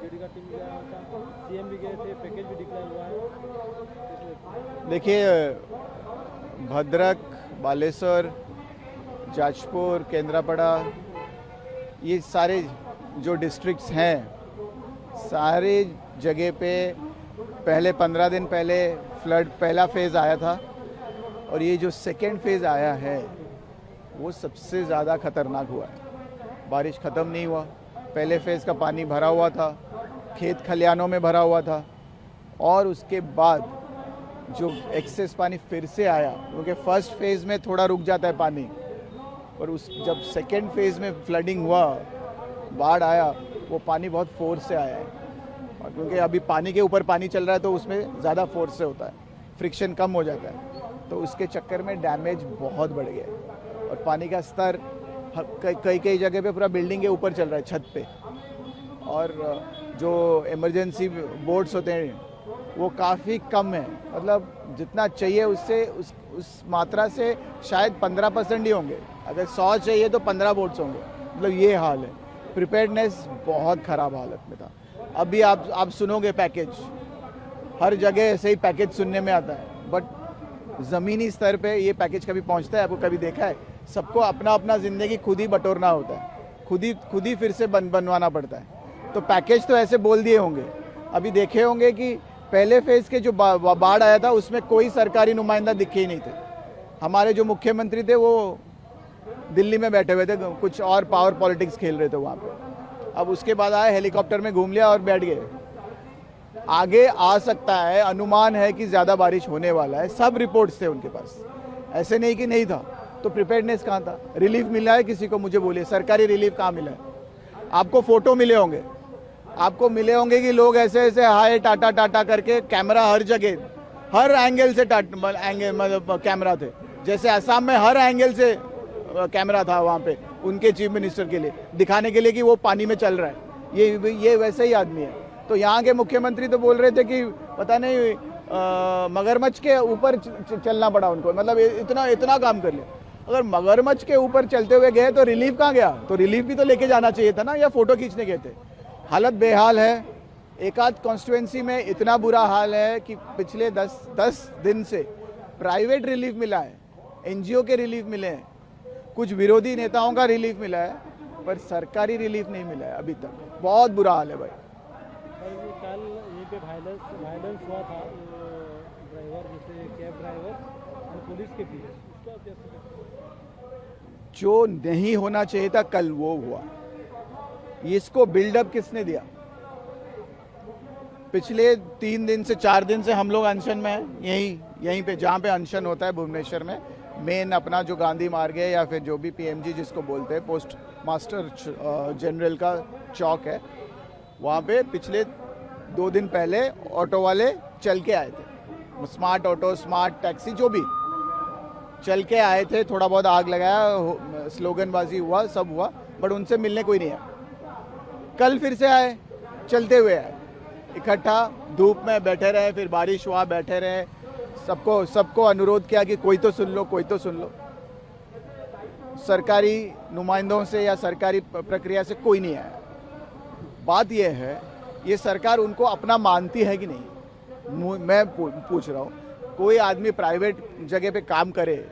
JD का team गया था, सीएम भी गए थे, पैकेज भी डिक्लेयर हुआ है। देखिए, भद्रक, बालेश्वर, जाजपुर, केंद्रापड़ा, ये सारे जो डिस्ट्रिक्ट्स हैं, सारे जगह पे पहले 15 दिन पहले फ्लड पहला फेज़ आया था और ये जो सेकेंड फेज़ आया है वो सबसे ज़्यादा खतरनाक हुआ है। बारिश ख़त्म नहीं हुआ, पहले फेज़ का पानी भरा हुआ था, खेत खलियानों में भरा हुआ था और उसके बाद जो एक्सेस पानी फिर से आया, क्योंकि फर्स्ट फेज़ में थोड़ा रुक जाता है पानी, और उस जब सेकेंड फेज़ में फ्लडिंग हुआ, बाढ़ आया, वो पानी बहुत फोर्स से आया है। और क्योंकि अभी पानी के ऊपर पानी चल रहा है तो उसमें ज़्यादा फोर्स से होता है, फ्रिक्शन कम हो जाता है, तो उसके चक्कर में डैमेज बहुत बढ़ गया है। और पानी का स्तर कई कई जगह पे पूरा बिल्डिंग के ऊपर चल रहा है, छत पे। और जो इमरजेंसी बोर्ड्स होते हैं वो काफ़ी कम है, मतलब जितना चाहिए उससे उस मात्रा से शायद 15% ही होंगे। अगर 100 चाहिए तो 15 बोट्स होंगे, मतलब ये हाल है। प्रिपेयर्डनेस बहुत ख़राब हालत में था। अभी आप सुनोगे पैकेज, हर जगह ऐसे ही पैकेज सुनने में आता है, बट ज़मीनी स्तर पे ये पैकेज कभी पहुंचता है? आपको कभी देखा है? सबको अपना अपना ज़िंदगी खुद ही बटोरना होता है, खुद ही फिर से बनवाना पड़ता है। तो पैकेज तो ऐसे बोल दिए होंगे। अभी देखे होंगे कि पहले फेज़ के जो बाढ़ आया था उसमें कोई सरकारी नुमाइंदा दिखे ही नहीं थे। हमारे जो मुख्यमंत्री थे वो दिल्ली में बैठे हुए थे, कुछ और पावर पॉलिटिक्स खेल रहे थे वहाँ पे। अब उसके बाद आए, हेलीकॉप्टर में घूम लिया और बैठ गए। आगे आ सकता है, अनुमान है कि ज़्यादा बारिश होने वाला है, सब रिपोर्ट्स थे उनके पास, ऐसे नहीं कि नहीं था। तो प्रिपेयर्डनेस कहाँ था? रिलीफ मिला है किसी को? मुझे बोलिए, सरकारी रिलीफ कहाँ मिला है? आपको फोटो मिले होंगे, कि लोग ऐसे ऐसे हाय टाटा टाटा करके, कैमरा हर जगह, हर एंगल से मतलब कैमरा थे। जैसे असम में हर एंगल से कैमरा था वहाँ पे उनके चीफ मिनिस्टर के लिए, दिखाने के लिए कि वो पानी में चल रहा है। ये वैसे ही आदमी है। तो यहाँ के मुख्यमंत्री तो बोल रहे थे कि पता नहीं मगरमच्छ के ऊपर चलना पड़ा उनको, मतलब इतना काम कर लिया। अगर मगरमच्छ के ऊपर चलते हुए गए तो रिलीफ कहाँ गया? तो रिलीफ भी तो लेके जाना चाहिए था ना, या फोटो खींचने गए थे? हालत बेहाल है। एक आध कॉन्स्टिट्यूएंसी में इतना बुरा हाल है कि पिछले 10 दिन से प्राइवेट रिलीफ मिला है, एनजीओ के रिलीफ मिले हैं, कुछ विरोधी नेताओं का रिलीफ मिला है, पर सरकारी रिलीफ नहीं मिला है अभी तक। बहुत बुरा हाल है भाई। कल यहीं पे वायलेंस हुआ था, ड्राइवर जैसे कैब ड्राइवर और पुलिस के बीच, उसका आप कैसे देखते हैं? जो नहीं होना चाहिए था कल वो हुआ। इसको बिल्डअप किसने दिया? पिछले 3 दिन से 4 दिन से हम लोग अनशन में हैं, यहीं पे जहाँ पे अनशन होता है भुवनेश्वर में, मेन अपना जो गांधी मार्ग है या फिर जो भी पीएमजी जिसको बोलते हैं, पोस्ट मास्टर जनरल का चौक है, वहाँ पे पिछले 2 दिन पहले ऑटो वाले चल के आए थे। स्मार्ट ऑटो, स्मार्ट टैक्सी, जो भी चल के आए थे, थोड़ा बहुत आग लगाया, स्लोगनबाजी हुआ, सब हुआ, बट उनसे मिलने कोई नहीं आया। कल फिर से आए, चलते हुए आए, इकट्ठा धूप में बैठे रहे, फिर बारिश हुआ, बैठे रहे, सबको अनुरोध किया कि कोई तो सुन लो। सरकारी नुमाइंदों से या सरकारी प्रक्रिया से कोई नहीं आया। बात यह है, ये सरकार उनको अपना मानती है कि नहीं? मैं पूछ रहा हूँ, कोई आदमी प्राइवेट जगह पे काम करे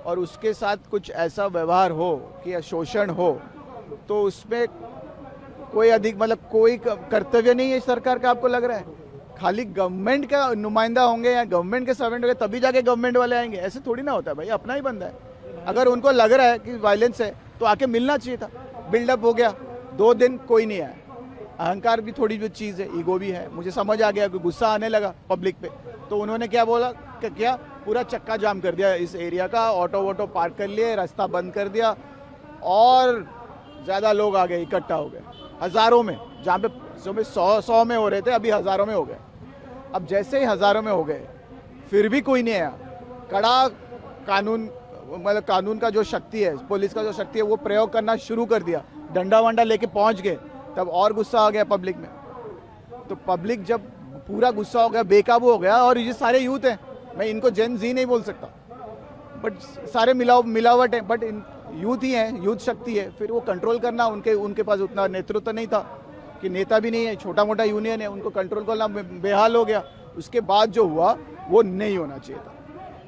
और उसके साथ कुछ ऐसा व्यवहार हो कि शोषण हो, तो उसमें कोई कोई कर्तव्य नहीं है सरकार का? आपको लग रहा है खाली गवर्नमेंट का नुमाइंदा होंगे या गवर्नमेंट के सर्वेंट होंगे तभी जाके गवर्नमेंट वाले आएंगे? ऐसे थोड़ी ना होता है भाई, अपना ही बंदा है। अगर उनको लग रहा है कि वायलेंस है तो आके मिलना चाहिए था। बिल्डअप हो गया, 2 दिन कोई नहीं आया। अहंकार भी थोड़ी जो चीज़ है, ईगो भी है। मुझे समझ आ गया कि गुस्सा आने लगा पब्लिक पे, तो उन्होंने क्या बोला, क्या पूरा चक्का जाम कर दिया इस एरिया का, ऑटो वोटो पार्क कर लिए, रास्ता बंद कर दिया, और ज़्यादा लोग आ गए, इकट्ठा हो गए हज़ारों में। जहाँ पे 100 में हो रहे थे, अभी हज़ारों में हो गए। अब जैसे ही हज़ारों में हो गए, फिर भी कोई नहीं आया। कड़ा कानून का जो शक्ति है, पुलिस का जो शक्ति है, वो प्रयोग करना शुरू कर दिया, डंडा वंडा लेके पहुंच गए, तब और गुस्सा आ गया पब्लिक में। तो पब्लिक जब पूरा गुस्सा हो गया, बेकाबू हो गया, और ये सारे यूथ हैं, मैं इनको जेन जी नहीं बोल सकता, बट सारे मिलावट है, बट यूथ ही है, यूथ शक्ति है, फिर वो कंट्रोल करना उनके पास उतना नेतृत्व नहीं था, कि नेता भी नहीं है, छोटा मोटा यूनियन है, उनको कंट्रोल करना बेहाल हो गया। उसके बाद जो हुआ वो नहीं होना चाहिए था,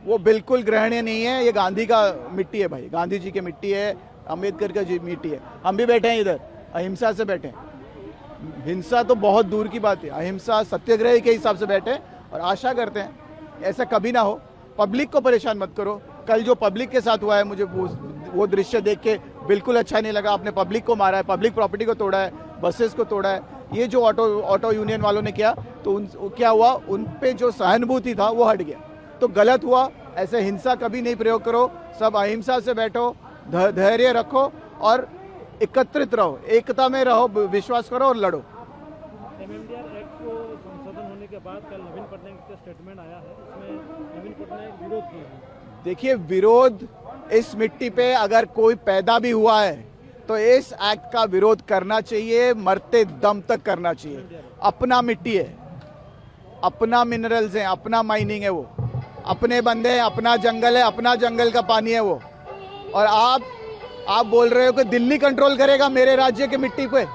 वो बिल्कुल ग्रहणीय नहीं है। ये गांधी का मिट्टी है भाई, गांधी जी की मिट्टी है, अम्बेडकर का मिट्टी है। हम भी बैठे हैं इधर, अहिंसा से बैठे हैं। हिंसा तो बहुत दूर की बात है, अहिंसा सत्याग्रह के हिसाब से बैठे और आशा करते हैं ऐसा कभी ना हो। पब्लिक को परेशान मत करो। कल जो पब्लिक के साथ हुआ है, मुझे वो दृश्य देख के बिल्कुल अच्छा नहीं लगा। आपने पब्लिक को मारा है, पब्लिक प्रॉपर्टी को तोड़ा है, बसेस को तोड़ा है। ये जो ऑटो यूनियन वालों ने किया तो क्या हुआ, उन पे जो सहानुभूति था वो हट गया, तो गलत हुआ। ऐसे हिंसा कभी नहीं प्रयोग करो, सब अहिंसा से बैठो, धैर्य रखो और एकत्रित रहो, एकता में रहो, विश्वास करो और लड़ो। एमएमडीआर एक्ट को संशोधन होने के बाद कल नवीन पटनायक का स्टेटमेंट आया है, इसमें नवीन पटनायक विरोध किए हैं। देखिए, विरोध इस मिट्टी पे अगर कोई पैदा भी हुआ है तो इस एक्ट का विरोध करना चाहिए, मरते दम तक करना चाहिए। अपना मिट्टी है, अपना मिनरल्स है, अपना माइनिंग है, वो अपने बंदे हैं, अपना जंगल है, अपना जंगल का पानी है वो। और आप बोल रहे हो कि दिल्ली कंट्रोल करेगा मेरे राज्य के मिट्टी पे।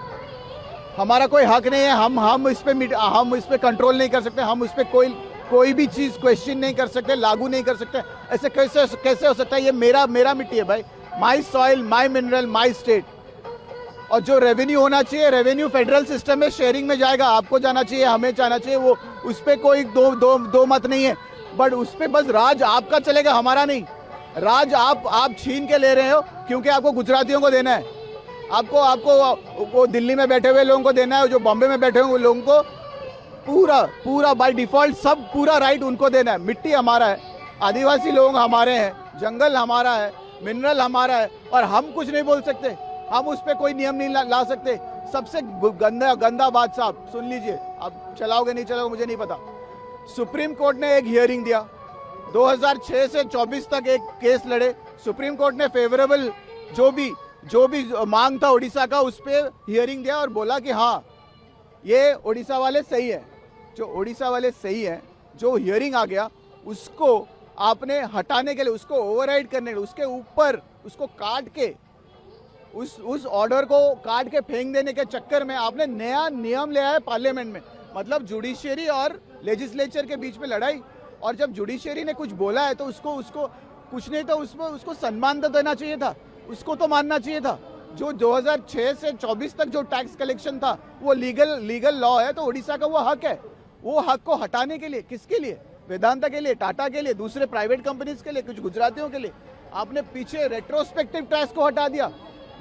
हमारा कोई हक नहीं है, हम इस पे कंट्रोल नहीं कर सकते, हम उस पे कोई भी चीज क्वेश्चन नहीं कर सकते, लागू नहीं कर सकते। ऐसे कैसे हो सकता है? ये मेरा मिट्टी है भाई, my soil, my mineral, my state. और जो रेवेन्यू होना चाहिए, रेवेन्यू फेडरल सिस्टम में शेयरिंग में जाएगा, आपको जाना चाहिए, हमें जाना चाहिए, वो उस पर कोई दो मत नहीं है। बट उस पर बस राज आपका चलेगा, हमारा नहीं। राज आप छीन के ले रहे हो क्योंकि आपको गुजरातियों को देना है, आपको वो दिल्ली में बैठे हुए लोगों को देना है, जो बॉम्बे में बैठे हुए लोगों को पूरा बाय डिफॉल्ट सब पूरा राइट उनको देना है। मिट्टी हमारा है, आदिवासी लोग हमारे हैं, जंगल हमारा है, मिनरल हमारा है, और हम कुछ नहीं बोल सकते, हम उस पर कोई नियम नहीं ला सकते। सबसे गंदा बात साहब सुन लीजिए, आप चलाओगे नहीं चलाओगे मुझे नहीं पता। सुप्रीम कोर्ट ने एक हियरिंग दिया, 2006 से 24 तक एक केस लड़े। सुप्रीम कोर्ट ने फेवरेबल जो भी मांग था उड़ीसा का, उस पर हियरिंग दिया और बोला कि हाँ, ये उड़ीसा वाले सही है। जो उड़ीसा वाले सही है, जो हियरिंग आ गया उसको आपने हटाने के लिए, उसको ओवरराइड करने के लिए, उसके ऊपर उसको काट के, उस ऑर्डर को काट के फेंक देने के चक्कर में आपने नया नियम ले आया पार्लियामेंट में। मतलब जुडिशियरी और लेजिस्लेचर के बीच में लड़ाई। और जब जुडिशियरी ने कुछ बोला है तो उसको कुछ नहीं तो उसको सम्मान तो देना चाहिए था, उसको तो मानना चाहिए था। जो 2006 से 24 तक जो टैक्स कलेक्शन था वो लीगल लॉ है, तो उड़ीसा का वो हक है। वो हक को हटाने के लिए, किसके लिए? वेदांता के लिए, टाटा के लिए, दूसरे प्राइवेट कंपनीज के लिए, कुछ गुजरातियों के लिए आपने पीछे रेट्रोस्पेक्टिव टैक्स को हटा दिया,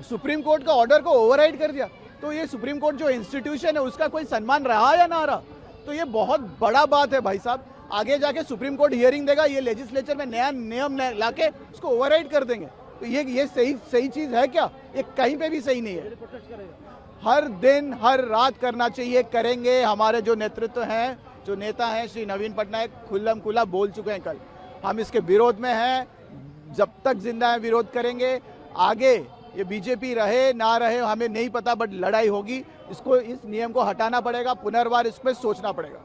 सुप्रीम कोर्ट का ऑर्डर को ओवरराइड कर दिया। तो ये सुप्रीम कोर्ट जो इंस्टीट्यूशन है उसका कोई सम्मान रहा या ना रहा? तो ये बहुत बड़ा बात है भाई साहब। आगे जाके सुप्रीम कोर्ट हियरिंग देगा, ये लेजिस्लेचर में नया नियम लाके उसको ओवरराइड कर देंगे। तो ये सही चीज है क्या? ये कहीं पे भी सही नहीं है। हर दिन हर रात करना चाहिए, करेंगे। हमारे जो नेतृत्व हैं, जो नेता हैं, श्री नवीन पटनायक खुल्लम खुला बोल चुके हैं कल, हम इसके विरोध में हैं, जब तक जिंदा है विरोध करेंगे। आगे ये बीजेपी रहे ना रहे हमें नहीं पता, बट लड़ाई होगी। इस नियम को हटाना पड़ेगा, पुनर्वार इस पर सोचना पड़ेगा।